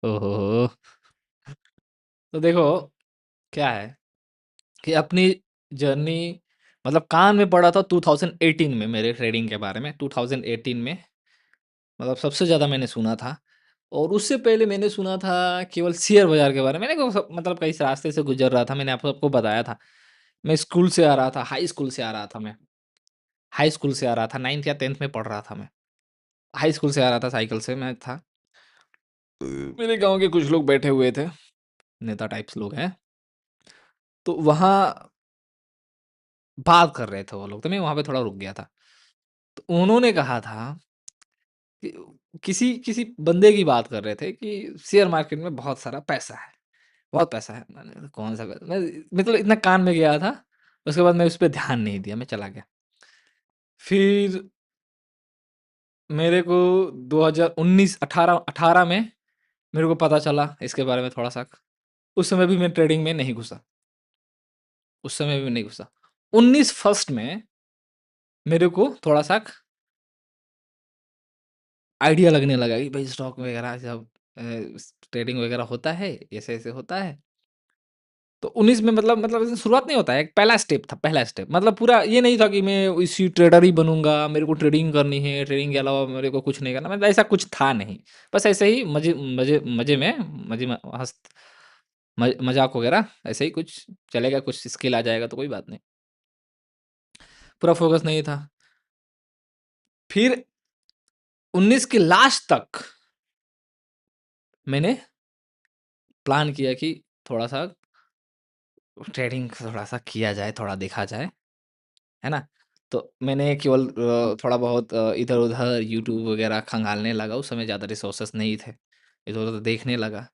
ओहो! तो देखो, क्या है कि अपनी जर्नी मतलब कान में पड़ा था 2018 में मेरे ट्रेडिंग के बारे में, 2018 में मतलब सबसे ज़्यादा मैंने सुना था। और उससे पहले मैंने सुना था केवल शेयर बाज़ार के बारे में। मैंने को सब मतलब कई रास्ते से गुज़र रहा था, मैंने आप सबको बताया था। मैं स्कूल से आ रहा था, हाई स्कूल से आ रहा था मैं। हाई स्कूल से आ रहा था, 9th या 10th में पढ़ रहा था मैं। हाई स्कूल से आ रहा था, साइकिल से मैं था। मेरे गाँव के कुछ लोग बैठे हुए थे, नेता टाइप्स लोग हैं। तो वहाँ बात कर रहे थे वो लोग, तो मैं वहाँ पे थोड़ा रुक गया था। तो उन्होंने कहा था कि किसी किसी बंदे की बात कर रहे थे कि शेयर मार्केट में बहुत सारा पैसा है, बहुत पैसा है। मैंने कहा कौन सा पैसा? मैं मतलब इतना कान में गया था, उसके बाद मैं उस पे ध्यान नहीं दिया, मैं चला गया। फिर मेरे को 2019 18 में मेरे को पता चला इसके बारे में थोड़ा-सा। उस समय भी मैं ट्रेडिंग में नहीं घुसा, उस समय भी नहीं घुसा। 19 फर्स्ट में मेरे को थोड़ा-सा आइडिया लगने लगा कि भाई स्टॉक वगैरह सब ट्रेडिंग वगैरह होता है, ऐसे-ऐसे होता है। तो 19 में मतलब ऐसे शुरुआत नहीं होता है, एक पहला स्टेप था, पहला स्टेप। मतलब पूरा ये नहीं था कि मैं इसी ट्रेडर ही बनूँगा, मेरे को ट्रेडिंग करनी है, ट्रेडिंग के अलावा मेरे को कुछ नहीं करना, मतलब ऐसा कुछ था नहीं। बस ऐसे ही मज़े मज़े मज़े में मज़े में हँस मज़ाक वगैरह ऐसे ही कुछ चलेगा, कुछ स्किल आ जाएगा तो कोई बात नहीं। पूरा फ़ोकस नहीं था। फिर 19 के लास्ट तक मैंने प्लान किया कि थोड़ा-सा ट्रेडिंग थोड़ा-सा किया जाए, थोड़ा देखा जाए, है ना? तो मैंने केवल थोड़ा बहुत इधर-उधर यूट्यूब वगैरह खंगालने लगा, उस समय ज़्यादा रिसोर्सेज़ नहीं थे। इधर-उधर देखने लगा,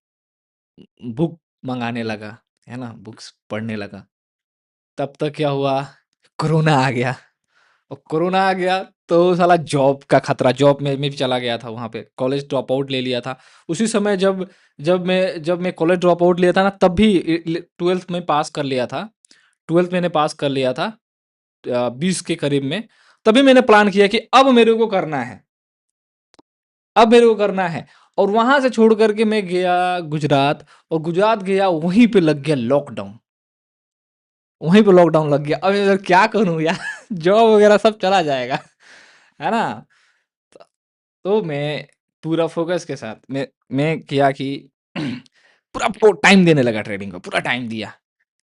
बुक मँगाने लगा, है ना? बुक्स पढ़ने लगा। तब तक क्या हुआ, कोरोना आ गया। और कोरोना आ गया तो साला जॉब का खतरा, जॉब में मैं भी चला गया था वहाँ पे, कॉलेज ड्रॉप आउट ले लिया था। उसी समय जब मैं कॉलेज ड्रॉप आउट लिया था ना, तब भी 12th में पास कर लिया था। 12th मैंने पास कर लिया था 20 के करीब में। तभी मैंने प्लान किया कि अब मेरे को करना है, अब मेरे को करना है। और वहाँ से छोड़ कर के मैं गया गुजरात, और गुजरात गया, वहीं पे लग गया लॉकडाउन। वहीं पे लॉकडाउन लग गया। अब इधर क्या करूँ यार? जॉब वगैरह सब चला जाएगा, है ना? त तो मैं पूरा फ़ोकस के साथ मैं किया कि पूरा टाइम देने लगा ट्रेडिंग को, पूरा टाइम दिया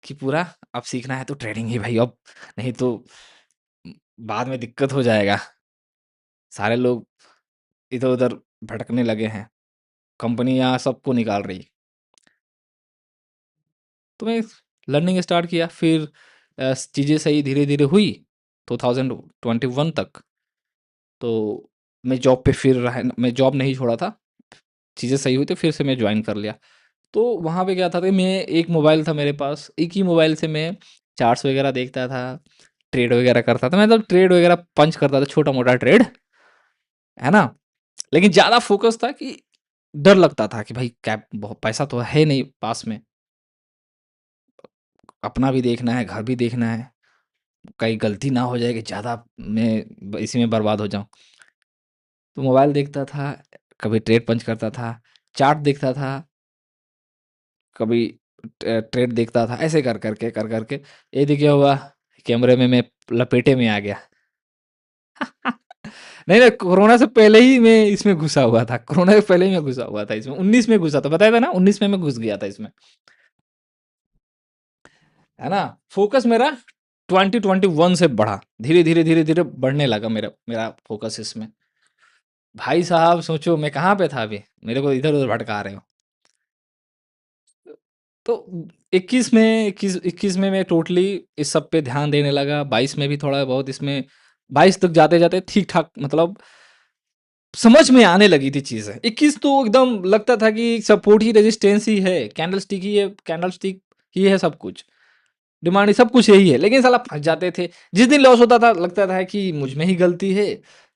कि पूरा अब सीखना है तो ट्रेडिंग ही भाई अब, नहीं तो उम, बाद में दिक्कत हो जाएगा। सारे लोग इधर-उधर भटकने लगे हैं, कंपनियाँ सबको निकाल रही। तो मैं लर्निंग स्टार्ट किया, फिर चीज़ें सही धीरे-धीरे हुई 2021 तक। तो मैं जॉब पे फिर रहा, मैं जॉब नहीं छोड़ा था, चीज़ें सही हुई तो फिर से मैं जॉइन कर लिया। तो वहाँ पे क्या था कि मैं एक मोबाइल था मेरे पास, एक ही मोबाइल से मैं चार्ट्स वगैरह देखता था, ट्रेड वगैरह करता था। मतलब ट्रेड वगैरह पंच करता था, छोटा-मोटा ट्रेड, है ना? लेकिन ज़्यादा फ़ोकस था कि डर लगता था कि भाई क्या बहुत पैसा तो है नहीं पास में, अपना भी देखना है, घर भी देखना है, कहीं गलती ना हो जाए कि ज़्यादा मैं इसी में बर्बाद हो जाऊँ। तो मोबाइल देखता था, कभी ट्रेड पंच करता था, चार्ट देखता था, कभी ट्रेड देखता था, ऐसे कर कर के ये देखिए हुआ, कैमरे में मैं लपेटे में आ गया। नहीं, नहीं, कोरोना से पहले ही मैं इसमें घुसा हुआ था, कोरोना से पहले ही मैं घुसा हुआ था इसमें, 19 में घुसा था, बताया था ना 19 में मैं घुस गया था इसमें, है ना? फ़ोकस मेरा 2021 से बढ़ा, धीरे-धीरे, धीरे-धीरे बढ़ने लगा मेरा मेरा फ़ोकस इसमें। भाई साहब सोचो मैं कहाँ पे था अभी, मेरे को इधर-उधर भटका रहे हो। तो 21 में मैं टोटली इस सब पे ध्यान देने लगा, 22 में भी थोड़ा बहुत इसमें, 22 तक जाते-जाते ठीक-ठाक मतलब समझ में आने लगी थी चीज़ें। 21 तो एकदम लगता था कि सपोर्ट ही रेजिस्टेंस ही है, कैंडलस्टिक ही है, कैंडलस्टिक ही है सब कुछ। डिमांड ही सब कुछ यही है, लेकिन साला फँस जाते थे। जिस दिन लॉस होता था लगता था कि मुझ में ही गलती है,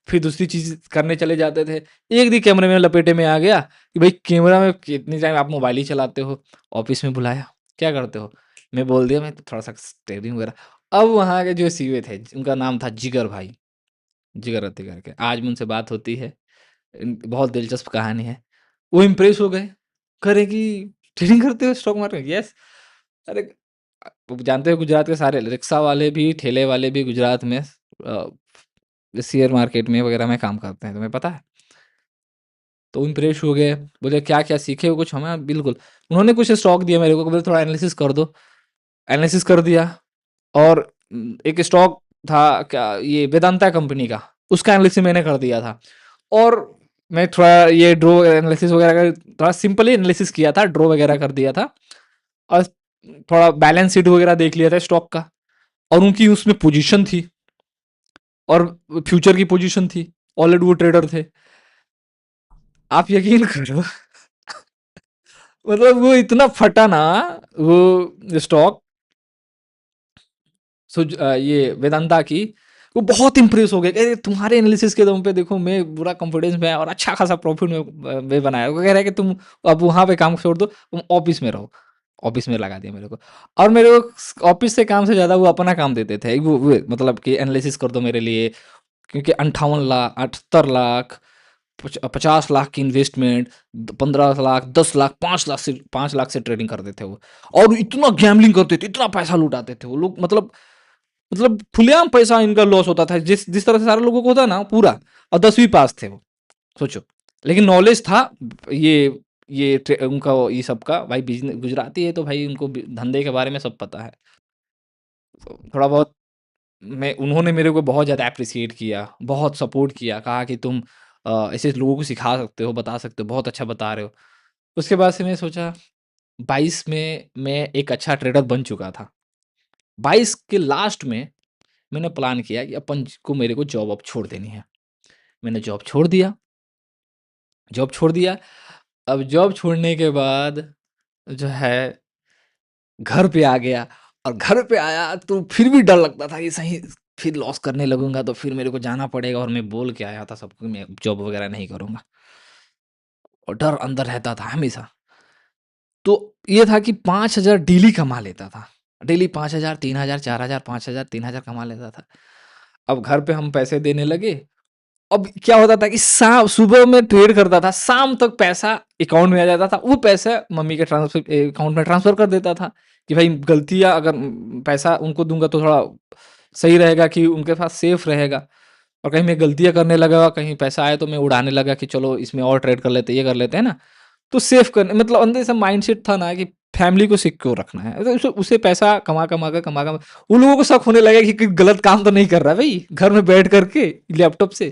फिर दूसरी चीज़ करने चले जाते थे। एक दिन कैमरे में लपेटे में आ गया कि भाई कैमरा में कितनी टाइम आप मोबाइल ही चलाते हो, ऑफ़िस में बुलाया, क्या करते हो? मैं बोल दिया मैं थोड़ा-सा ट्रेडिंग वगैरह। अब वहाँ के जो सीए थे, उनका नाम था जिगर भाई, जिगर रत्ती करके। आज भी उनसे बात होती है। बहुत दिलचस्प कहानी है। वो इम्प्रेस हो गए। कह रहे कि ट्रेडिंग करते हो स्टॉक मार्केट? यस। अरे जानते हो गुजरात के सारे रिक्शा वाले भी, ठेले वाले भी गुजरात में शेयर मार्केट में वगैरह में काम करते हैं, तुम्हें पता है? तो इम्प्रेस हो गए, बोले क्या-क्या सीखे हो कुछ? हमें बिल्कुल। उन्होंने कुछ स्टॉक दिया मेरे को, बोले थोड़ा एनालिसिस कर दो। एनालिसिस कर दिया और एक स्टॉक था क्या ये वेदांता कंपनी का, उसका एनालिसिस मैंने कर दिया था। और मैं थोड़ा ये ड्रो एनालिसिस वगैरह का थोड़ा सिंपल ही एनालिसिस किया था, ड्रो वगैरह कर दिया था और थोड़ा बैलेंस शीट वगैरह देख लिया था स्टॉक का और उनकी उसमें पोजीशन थी और फ्यूचर की पोजीशन थी। ऑलरेडी वो ट्रेडर थे। आप यकीन करो मतलब वो इतना फटा ना वो स्टॉक ये वेदांता की, वो बहुत इंप्रेस हो गए, कह रहे तुम्हारे एनालिसिस के दम पे देखो मैं पूरा कॉन्फिडेंस में और अच्छा खासा प्रॉफिट में बनाया। वो कह रहा है कि तुम अब वहां पे काम छोड़ दो, तुम ऑफिस में रहो। ऑफिस में लगा दिया मेरे को। और मेरे को ऑफिस से काम से ज्यादा वो अपना काम देते थे, वो मतलब कि एनालिसिस कर दो मेरे लिए, क्योंकि 58 लाख 78 लाख 50 लाख की इन्वेस्टमेंट, 15 लाख 10 लाख 5 लाख से ट्रेडिंग करते थे वो। और इतना गैम्बलिंग करते थे, इतना पैसा लुटाते थे वो लोग, मतलब खुलेआम पैसा इनका लॉस होता था, जिस जिस तरह से सारे लोगों को होता है ना पूरा। और 10वीं पास थे वो, सोचो। लेकिन नॉलेज था। ये उनका ये सब का भाई, बिजनेस गुजराती है तो भाई उनको धंधे के बारे में सब पता है। तो थोड़ा बहुत मैं उन्होंने मेरे को बहुत ज़्यादा अप्रिशिएट किया, बहुत सपोर्ट किया, कहा कि तुम ऐसे लोगों को सिखा सकते हो, बता सकते हो, बहुत अच्छा बता रहे हो। उसके बाद से मैं सोचा 22 में मैं एक अच्छा ट्रेडर बन चुका था। 22 के लास्ट में मैंने प्लान किया कि अपन को मेरे को जॉब अब छोड़ देनी है। मैंने जॉब छोड़ दिया, जॉब छोड़ दिया। अब जॉब छोड़ने के बाद जो है घर पे आ गया और घर पे आया तो फिर भी डर लगता था कि सही फिर लॉस करने लगूँगा तो फिर मेरे को जाना पड़ेगा, और मैं बोल के आया था सबको मैं जॉब वगैरह नहीं करूँगा, और डर अंदर रहता था हमेशा। तो ये था कि 5,000 डेली कमा लेता था। डेली 5,000 3,000 4,000 5,000 3,000 कमा लेता था। अब घर पे हम पैसे देने लगे। अब क्या होता था कि शाम सुबह में ट्रेड करता था, शाम तक पैसा अकाउंट में आ जाता था। वो पैसा मम्मी के ट्रांसफर अकाउंट में ट्रांसफर कर देता था कि भाई गलतियाँ अगर पैसा उनको दूँगा तो थोड़ा सही रहेगा, कि उनके पास सेफ रहेगा। और कहीं मैं गलतियाँ करने लगा, कहीं पैसा आया तो मैं उड़ाने लगा कि चलो इसमें और ट्रेड कर लेते हैं, ये कर लेते हैं ना। तो सेफ करने मतलब अंदर से माइंडसेट था ना कि फैमिली को सिक्योर रखना है। तो उसे पैसा कमा उन लोगों को शक होने लगा कि कोई गलत काम तो नहीं कर रहा है भाई, घर में बैठ करके लैपटॉप से।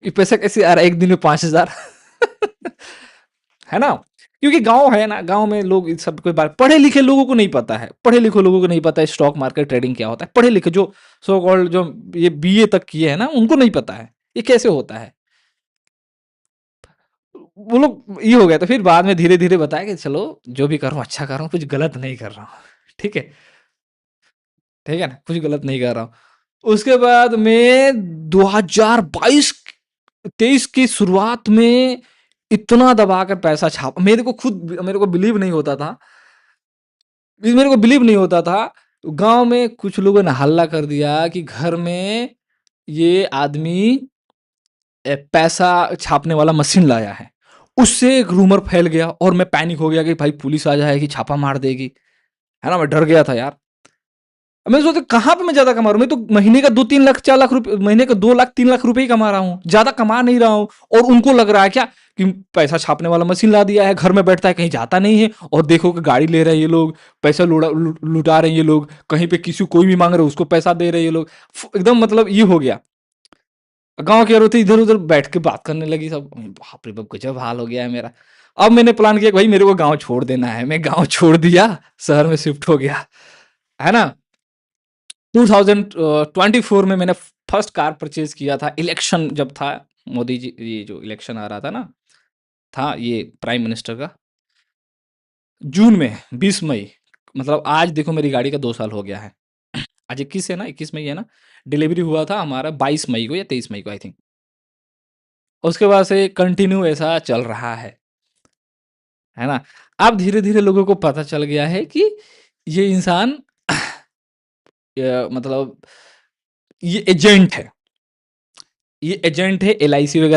ये पैसा कैसे आ रहा है एक दिन में 5,000 है ना? क्योंकि गाँव है ना, गाँव में लोग इस सब के बारे पढ़े-लिखे लोगों को नहीं पता है। पढ़े-लिखे लोगों को नहीं पता है स्टॉक मार्केट ट्रेडिंग क्या होता है। पढ़े-लिखे जो सो कॉल्ड जो ये बीए तक किए हैं ना, उनको नहीं पता है, ये कैसे होता है। वो लोग ये हो गया, तो फिर बाद में धीरे-धीरे बताया कि चलो जो भी कर रहा हूँ अच्छा कर रहा हूँ, कुछ गलत नहीं कर रहा हूँ। ठीक है? ठीक है ना? कुछ गलत नहीं कर रहा हूँ। उसके बाद में 2022 23 की शुरुआत में इतना दबाकर पैसा छापा, मेरे को बिलीव नहीं होता था। मेरे को बिलीव नहीं होता था। गाँव में कुछ लोगों ने हल्ला कर दिया कि घर में ये आदमी पैसा छापने वाला मशीन लाया है। उससे एक रूमर फैल गया और मैं पैनिक हो गया कि भाई पुलिस आ जाएगी, छापा मार देगी। है ना? मैं डर गया था यार। मैं सोचा कहाँ पे मैं ज़्यादा कमा रहा हूँ? मैं तो महीने का 2-3 लाख 4 लाख रुपए, महीने का 2 लाख 3 लाख रुपए ही कमा रहा हूँ। ज़्यादा कमा नहीं रहा हूँ। और उनको लग रहा है क्या कि पैसा छापने वाला मशीन ला दिया है, घर में बैठता है, कहीं जाता नहीं है, और देखो कि गाड़ी ले रहे हैं ये लोग, पैसा लुटा रहे हैं ये लोग, कहीं पे किसी कोई भी माँग रहा है उसको पैसा दे रहे हैं ये लोग। एकदम मतलब ये हो गया। गाँव की औरतें इधर-उधर बैठ के बात करने लगी सब। बाप रे बाप! गज़ब हाल हो गया है मेरा। अब मैंने प्लान किया कि भाई मेरे को गाँव छोड़ देना है। मैं गाँव छोड़ दिया, शहर में शिफ्ट हो गया। है ना? 2024 में मैंने फर्स्ट कार परचेज़ किया था। इलेक्शन जब था, मोदी जी ये जो इलेक्शन आ रहा था ना, था ये प्राइम मिनिस्टर का, जून में 20 मई, मतलब आज देखो मेरी गाड़ी का 2 साल हो गया है। आज 21 है ना, 21 मई है ना? डिलीवरी हुआ था हमारा 22 मई को या 23 मई को आई थिंक। उसके बाद से कंटिन्यू ऐसा चल रहा है ना? अब धीरे-धीरे लोगों को पता चल गया है कि ये इंसान मतलब ये एजेंट है। ये एजेंट है, एलआईसी वगैरह